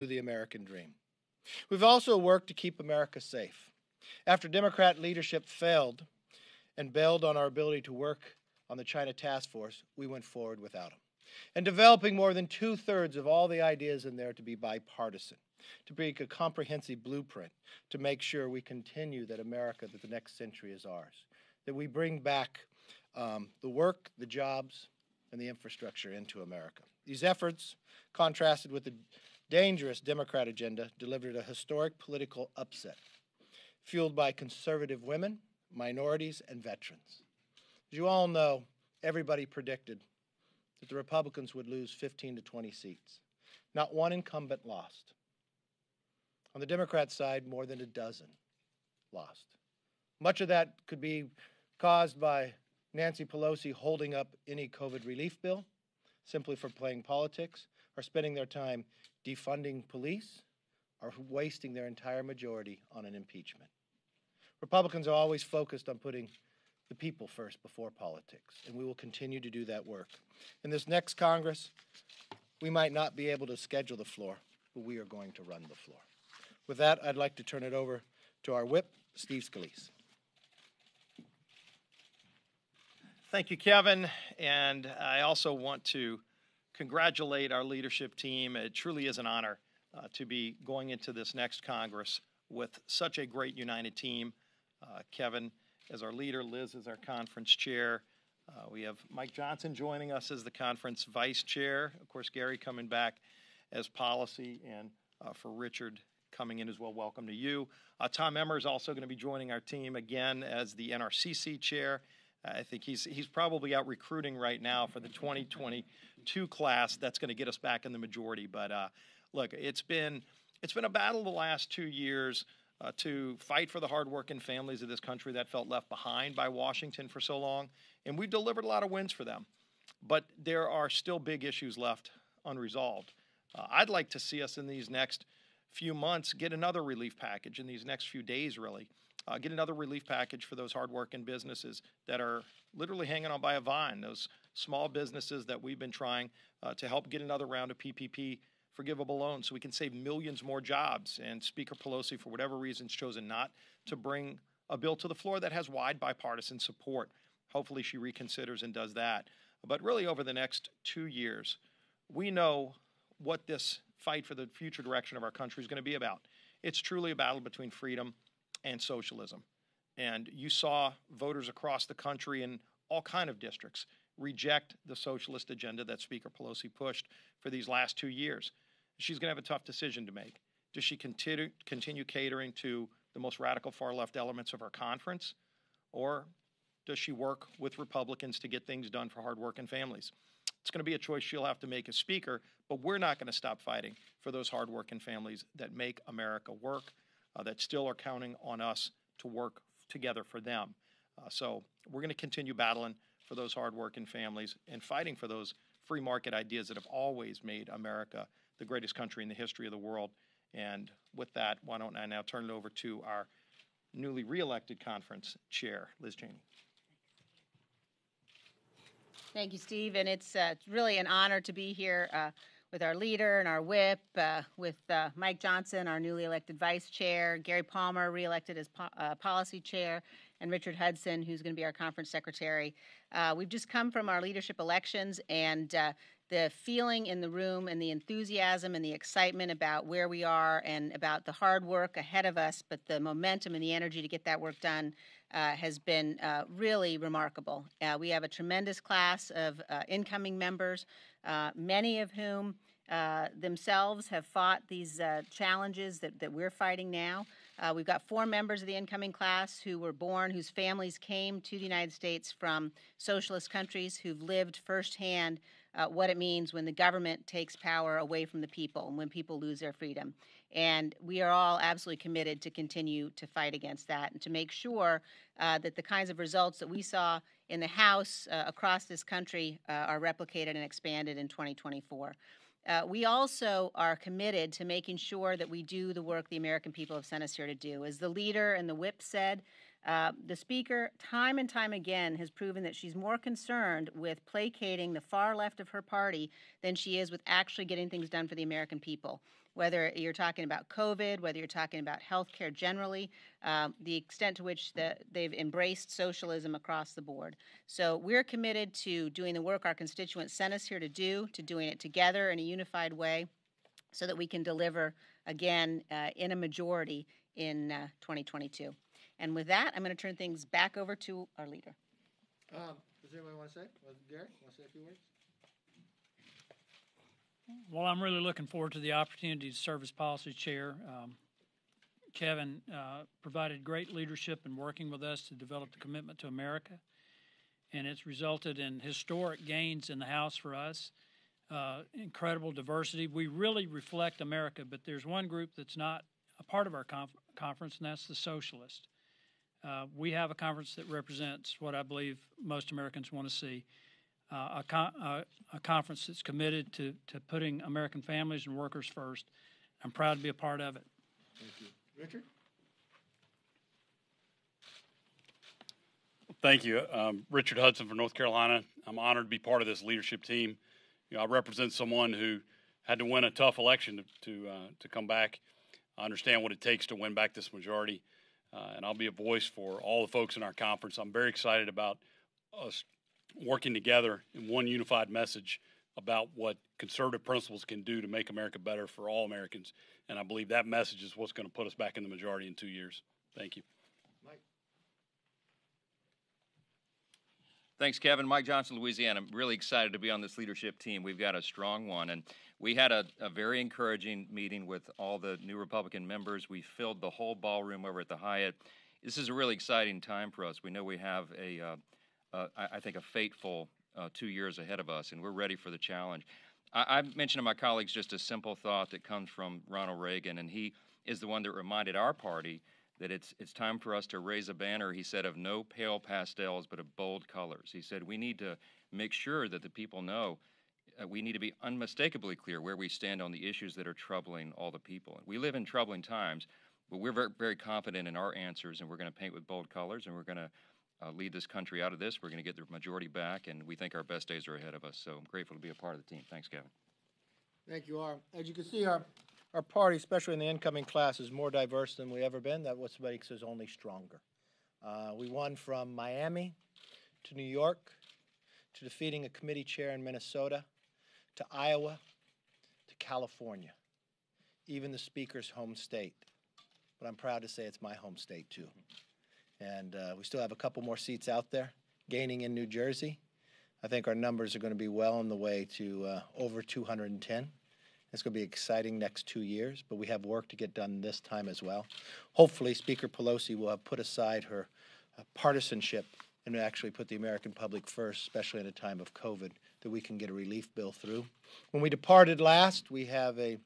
the American dream. We've also worked to keep America safe. After Democrat leadership failed and bailed on our ability to work on the China task force, we went forward without them. And developing more than 2/3 of all the ideas in there to be bipartisan, to make a comprehensive blueprint to make sure we continue that America, that the next century is ours, that we bring back the work, the jobs, and the infrastructure into America. These efforts, contrasted with the dangerous Democrat agenda, delivered a historic political upset, fueled by conservative women, minorities, and veterans. As you all know, everybody predicted that the Republicans would lose 15 to 20 seats. Not one incumbent lost. On the Democrat side, more than a dozen lost. Much of that could be caused by Nancy Pelosi holding up any COVID relief bill simply for playing politics, or spending their time defunding police, or wasting their entire majority on an impeachment. Republicans are always focused on putting the people first before politics, and we will continue to do that work. In this next Congress, we might not be able to schedule the floor, but we are going to run the floor. With that, I'd like to turn it over to our whip, Steve Scalise. Thank you, Kevin, and I also want to congratulate our leadership team. It truly is an honor to be going into this next Congress with such a great united team. Kevin as our leader, Liz as our conference chair. We have Mike Johnson joining us as the conference vice chair. Of course, Gary coming back as policy, and for Richard coming in as well, welcome to you. Tom Emmer is also going to be joining our team again as the NRCC chair. I think he's probably out recruiting right now for the 2022 class. That's going to get us back in the majority. But look, it's been a battle the last 2 years to fight for the hardworking families of this country that felt left behind by Washington for so long, and we delivered a lot of wins for them. But there are still big issues left unresolved. I'd like to see us in these next few months get another relief package, in these next few days really. Get another relief package for those hardworking businesses that are literally hanging on by a vine, those small businesses that we've been trying to help get another round of PPP forgivable loans so we can save millions more jobs. And Speaker Pelosi, for whatever reason, has chosen not to bring a bill to the floor that has wide bipartisan support. Hopefully she reconsiders and does that. But really over the next 2 years, we know what this fight for the future direction of our country is going to be about. It's truly a battle between freedom and socialism. And you saw voters across the country in all kinds of districts reject the socialist agenda that Speaker Pelosi pushed for these last 2 years. She's going to have a tough decision to make. Does she continue catering to the most radical far-left elements of our conference, or does she work with Republicans to get things done for hardworking families? It's going to be a choice she'll have to make as Speaker, but we're not going to stop fighting for those hardworking families that make America work, that still are counting on us to work together for them. So we're going to continue battling for those hardworking families and fighting for those free market ideas that have always made America the greatest country in the history of the world. And with that, why don't I now turn it over to our newly reelected conference chair, Liz Cheney. Thank you, Steve. And it's really an honor to be here with our leader and our whip, with Mike Johnson, our newly elected vice chair, Gary Palmer, reelected as policy chair, and Richard Hudson, who's going to be our conference secretary. We've just come from our leadership elections, and the feeling in the room and the enthusiasm and the excitement about where we are and about the hard work ahead of us, but the momentum and the energy to get that work done has been really remarkable. We have a tremendous class of incoming members, many of whom themselves have fought these challenges that we're fighting now. We've got 4 members of the incoming class who were born, whose families came to the United States from socialist countries, who've lived firsthand what it means when the government takes power away from the people and when people lose their freedom. And we are all absolutely committed to continue to fight against that and to make sure that the kinds of results that we saw in the House across this country are replicated and expanded in 2024. We also are committed to making sure that we do the work the American people have sent us here to do. As the leader and the whip said, the Speaker, time and time again, has proven that she's more concerned with placating the far left of her party than she is with actually getting things done for the American people. whether you're talking about COVID, whether you're talking about healthcare generally, the extent to which they've embraced socialism across the board. So we're committed to doing the work our constituents sent us here to do, to doing it together in a unified way so that we can deliver, again, in a majority in 2022. And with that, I'm going to turn things back over to our leader. Does anyone want to say? Gary, want to say a few words? Well, I'm really looking forward to the opportunity to serve as policy chair. Kevin provided great leadership in working with us to develop the commitment to America, and it's resulted in historic gains in the House for us, incredible diversity. We really reflect America, but there's one group that's not a part of our conference, and that's the socialists. We have a conference that represents what I believe most Americans want to see. A conference that's committed to putting American families and workers first. I'm proud to be a part of it. Thank you. Richard? Thank you. Richard Hudson from North Carolina. I'm honored to be part of this leadership team. I represent someone who had to win a tough election to come back. I understand what it takes to win back this majority, and I'll be a voice for all the folks in our conference. I'm very excited about us working together in one unified message about what conservative principles can do to make America better for all Americans. And I believe that message is what's going to put us back in the majority in 2 years. Thank you. Mike. Thanks, Kevin. Mike Johnson, Louisiana. I'm really excited to be on this leadership team. We've got a strong one. And we had a very encouraging meeting with all the new Republican members. We filled the whole ballroom over at the Hyatt. This is a really exciting time for us. We know we have I think a fateful 2 years ahead of us, and we're ready for the challenge. I mentioned to my colleagues just a simple thought that comes from Ronald Reagan, and he is the one that reminded our party that it's time for us to raise a banner, he said, of no pale pastels, but of bold colors. He said we need to make sure that the people know we need to be unmistakably clear where we stand on the issues that are troubling all the people. We live in troubling times, but we're very, very confident in our answers, and we're going to paint with bold colors, and we're going to lead this country out of this. We're going to get the majority back, and we think our best days are ahead of us. So I'm grateful to be a part of the team. Thanks, Kevin. Thank you, As you can see, our party, especially in the incoming class, is more diverse than we've ever been. That what makes us only stronger. We won from Miami to New York to defeating a committee chair in Minnesota to Iowa to California, even the Speaker's home state. But I'm proud to say it's my home state, too. And we still have a couple more seats out there, gaining in New Jersey. I think our numbers are going to be well on the way to over 210. It's going to be exciting next 2 years, but we have work to get done this time as well. Hopefully, Speaker Pelosi will have put aside her partisanship and actually put the American public first, especially in a time of COVID, that we can get a relief bill through. When we departed last, we have a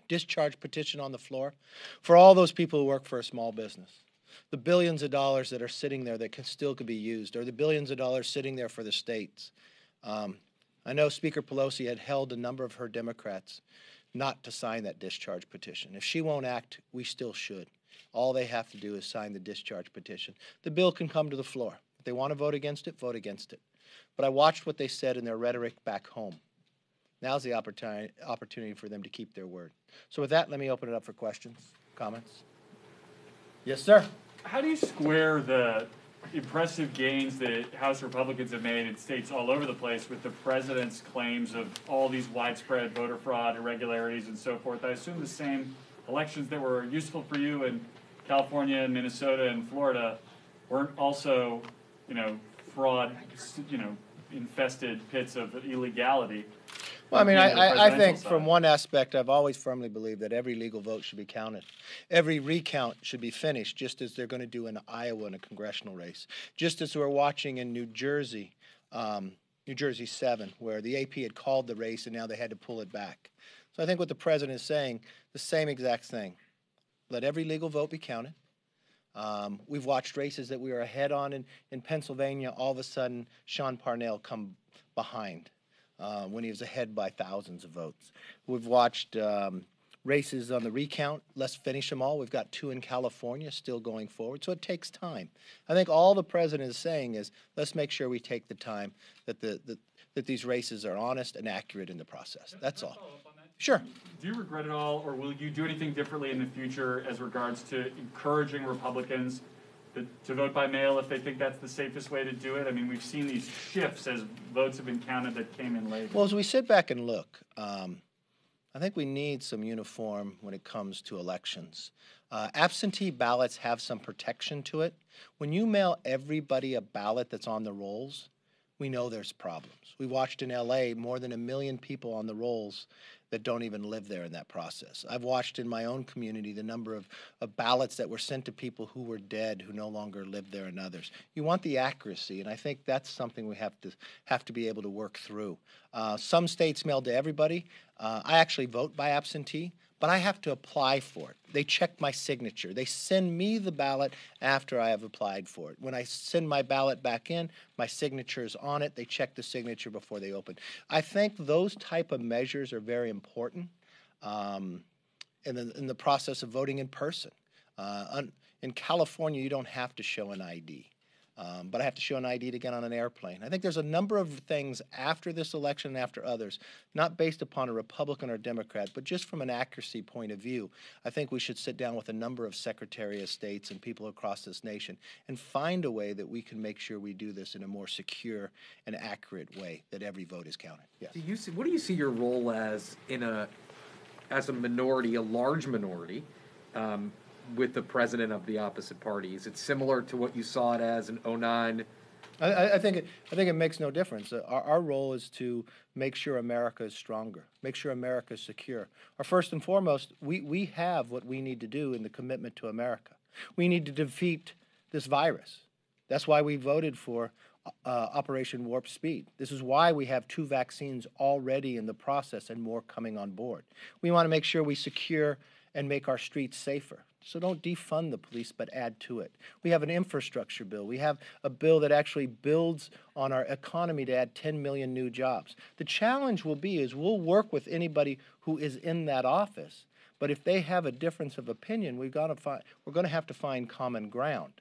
discharge petition on the floor for all those people who work for a small business. The billions of dollars that are sitting there that still could be used, or the billions of dollars sitting there for the states. I know Speaker Pelosi had held a number of her Democrats not to sign that discharge petition. If she won't act, we still should. All they have to do is sign the discharge petition. The bill can come to the floor. If they want to vote against it, vote against it. But I watched what they said in their rhetoric back home. Now's the opportunity for them to keep their word. So with that, let me open it up for questions, comments. Yes, sir. How do you square the impressive gains that House Republicans have made in states all over the place with the president's claims of all these widespread voter fraud, irregularities, and so forth? I assume the same elections that were useful for you in California and Minnesota and Florida weren't also, fraud, infested pits of illegality. Well, I mean, I think from one aspect, I've always firmly believed that every legal vote should be counted. Every recount should be finished, just as they're going to do in Iowa in a congressional race. Just as we're watching in New Jersey 7, where the AP had called the race and now they had to pull it back. So I think what the president is saying, the same exact thing. Let every legal vote be counted. We've watched races that we were ahead on in Pennsylvania. All of a sudden, Sean Parnell come behind. When he was ahead by thousands of votes. We've watched races on the recount. Let's finish them all. We've got 2 in California still going forward, so it takes time. I think all the president is saying is let's make sure we take the time that that these races are honest and accurate in the process. That's all. Follow up on that? Sure. Do you regret it all, or will you do anything differently in the future as regards to encouraging Republicans to vote by mail if they think that's the safest way to do it? I mean, we've seen these shifts as votes have been counted that came in later. Well, as we sit back and look, I think we need some uniform when it comes to elections. Absentee ballots have some protection to it. When you mail everybody a ballot that's on the rolls, we know there's problems. We watched in LA more than 1 million people on the rolls that don't even live there in that process. I've watched in my own community the number of ballots that were sent to people who were dead, who no longer live there, and others. You want the accuracy, and I think that's something we have to be able to work through. Some states mail to everybody. I actually vote by absentee, but I have to apply for it. They check my signature. They send me the ballot after I have applied for it. When I send my ballot back in, my signature is on it. They check the signature before they open. I think those type of measures are very important in the process of voting in person. In California, you don't have to show an ID. But I have to show an ID to get on an airplane. I think there's a number of things after this election and after others, not based upon a Republican or Democrat, but just from an accuracy point of view. I think we should sit down with a number of Secretary of States and people across this nation and find a way that we can make sure we do this in a more secure and accurate way, that every vote is counted. Yes. What do you see your role as as a minority, a large minority, with the president of the opposite party? Is it similar to what you saw it as in 2009? I think it makes no difference. Our role is to make sure America is stronger, make sure America is secure. First and foremost, we have what we need to do in the commitment to America. We need to defeat this virus. That's why we voted for Operation Warp Speed. This is why we have 2 vaccines already in the process and more coming on board. We want to make sure we secure and make our streets safer. So don't defund the police, but add to it. We have an infrastructure bill. We have a bill that actually builds on our economy to add 10 million new jobs. The challenge will be is we'll work with anybody who is in that office, but if they have a difference of opinion, we're going to have to find common ground.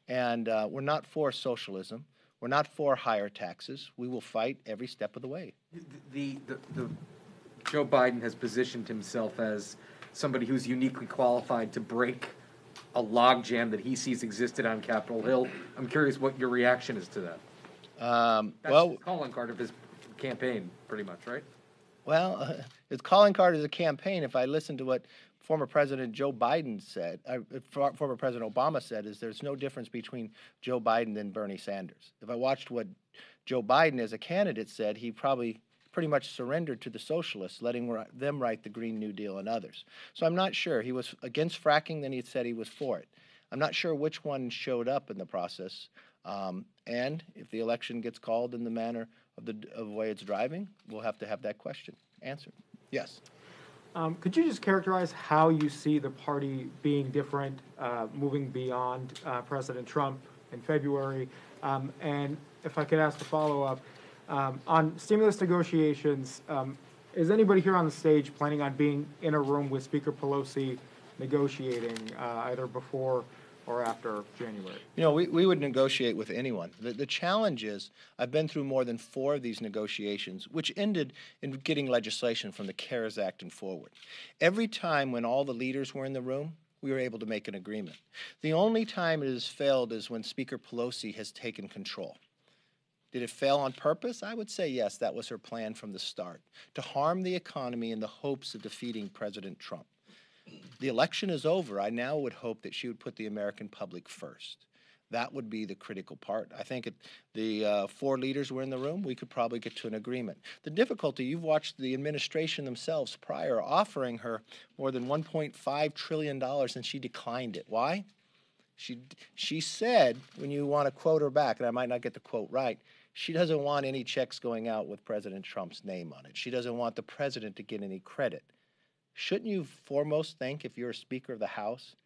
And we're not for socialism. We're not for higher taxes. We will fight every step of the way. Joe Biden has positioned himself as somebody who's uniquely qualified to break a logjam that he sees existed on Capitol Hill. I'm curious what your reaction is to that. That's the calling card of his campaign, pretty much, right? Well, his calling card is a campaign. If I listen to what former President Joe Biden said, former President Obama said, is there's no difference between Joe Biden and Bernie Sanders. If I watched what Joe Biden as a candidate said, he probably pretty much surrendered to the socialists, letting them write the Green New Deal and others. So I'm not sure. He was against fracking, then he said he was for it. I'm not sure which one showed up in the process. And if the election gets called in the manner of the way it's driving, we'll have to have that question answered. Yes. Could you just characterize how you see the party being different, moving beyond President Trump in February? And if I could ask a follow-up, on stimulus negotiations, is anybody here on the stage planning on being in a room with Speaker Pelosi negotiating either before or after January? You know, we would negotiate with anyone. The challenge is I've been through more than 4 of these negotiations, which ended in getting legislation from the CARES Act and forward. Every time when all the leaders were in the room, we were able to make an agreement. The only time it has failed is when Speaker Pelosi has taken control. Did it fail on purpose? I would say yes, that was her plan from the start, to harm the economy in the hopes of defeating President Trump. The election is over. I now would hope that she would put the American public first. That would be the critical part. I think the 4 leaders were in the room. We could probably get to an agreement. The difficulty, you've watched the administration themselves prior offering her more than $1.5 trillion, and she declined it. Why? She said, when you want to quote her back, and I might not get the quote right, she doesn't want any checks going out with President Trump's name on it. She doesn't want the president to get any credit. Shouldn't you foremost think, if you're a Speaker of the House,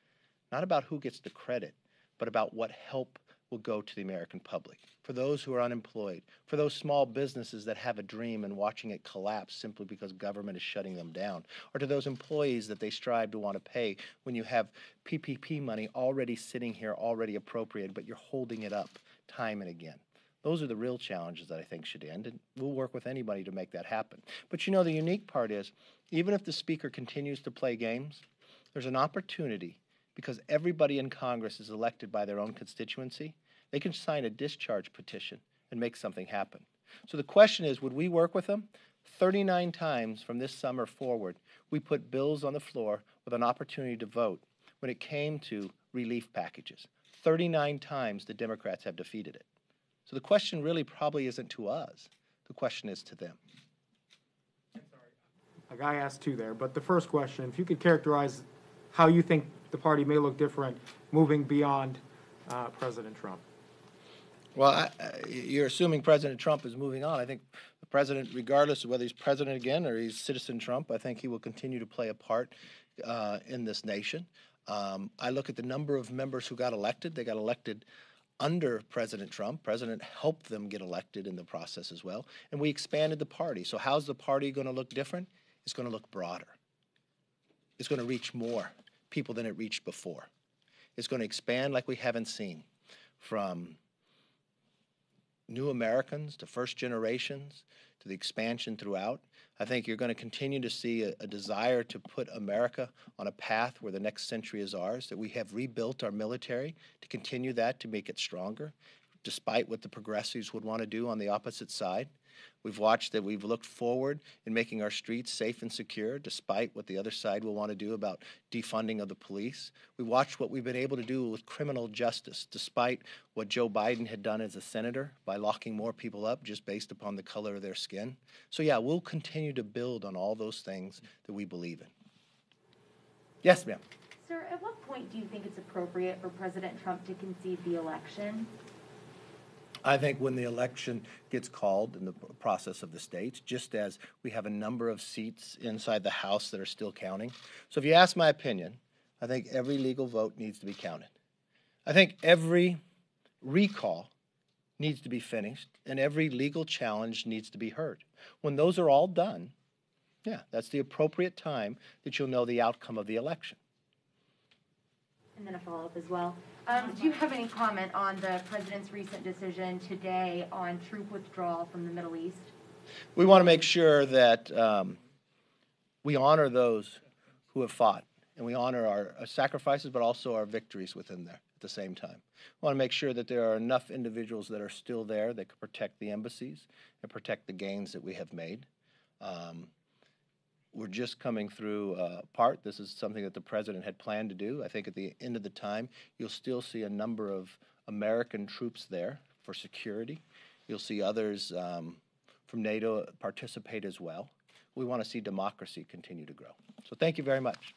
not about who gets the credit, but about what help will go to the American public, for those who are unemployed, for those small businesses that have a dream and watching it collapse simply because government is shutting them down, or to those employees that they strive to want to pay when you have PPP money already sitting here, already appropriated, but you're holding it up time and again. Those are the real challenges that I think should end, and we'll work with anybody to make that happen. But you know, the unique part is, even if the Speaker continues to play games, there's an opportunity, because everybody in Congress is elected by their own constituency. They can sign a discharge petition and make something happen. So the question is, would we work with them? 39 times from this summer forward, we put bills on the floor with an opportunity to vote when it came to relief packages. 39 times the Democrats have defeated it. So the question really probably isn't to us. The question is to them. A guy asked two there, but the first question, if you could characterize how you think the party may look different moving beyond President Trump. Well, you're assuming President Trump is moving on. I think the president, regardless of whether he's president again or he's Citizen Trump, I think he will continue to play a part in this nation. I look at the number of members who got elected. They got elected under President Trump. President helped them get elected in the process as well. And we expanded the party. So how's the party going to look different? It's going to look broader. It's going to reach more people than it reached before. It's going to expand like we haven't seen, from new Americans to first generations to the expansion throughout. I think you're going to continue to see a desire to put America on a path where the next century is ours, that we have rebuilt our military to continue that, to make it stronger, despite what the progressives would want to do on the opposite side. We've watched that we've looked forward in making our streets safe and secure, despite what the other side will want to do about defunding of the police. We watched what we've been able to do with criminal justice, despite what Joe Biden had done as a senator by locking more people up just based upon the color of their skin. So yeah, we'll continue to build on all those things that we believe in. Yes, ma'am. Sir, at what point do you think it's appropriate for President Trump to concede the election? I think when the election gets called in the process of the states, just as we have a number of seats inside the House that are still counting. So if you ask my opinion, I think every legal vote needs to be counted. I think every recall needs to be finished, and every legal challenge needs to be heard. When those are all done, yeah, that's the appropriate time that you'll know the outcome of the election. And then a follow-up as well. Do you have any comment on the president's recent decision today on troop withdrawal from the Middle East? We want to make sure that we honor those who have fought, and we honor our sacrifices, but also our victories within there at the same time. We want to make sure that there are enough individuals that are still there that can protect the embassies and protect the gains that we have made. We're just coming through part. This is something that the president had planned to do. I think at the end of the time, you'll still see a number of American troops there for security. You'll see others from NATO participate as well. We want to see democracy continue to grow. So thank you very much.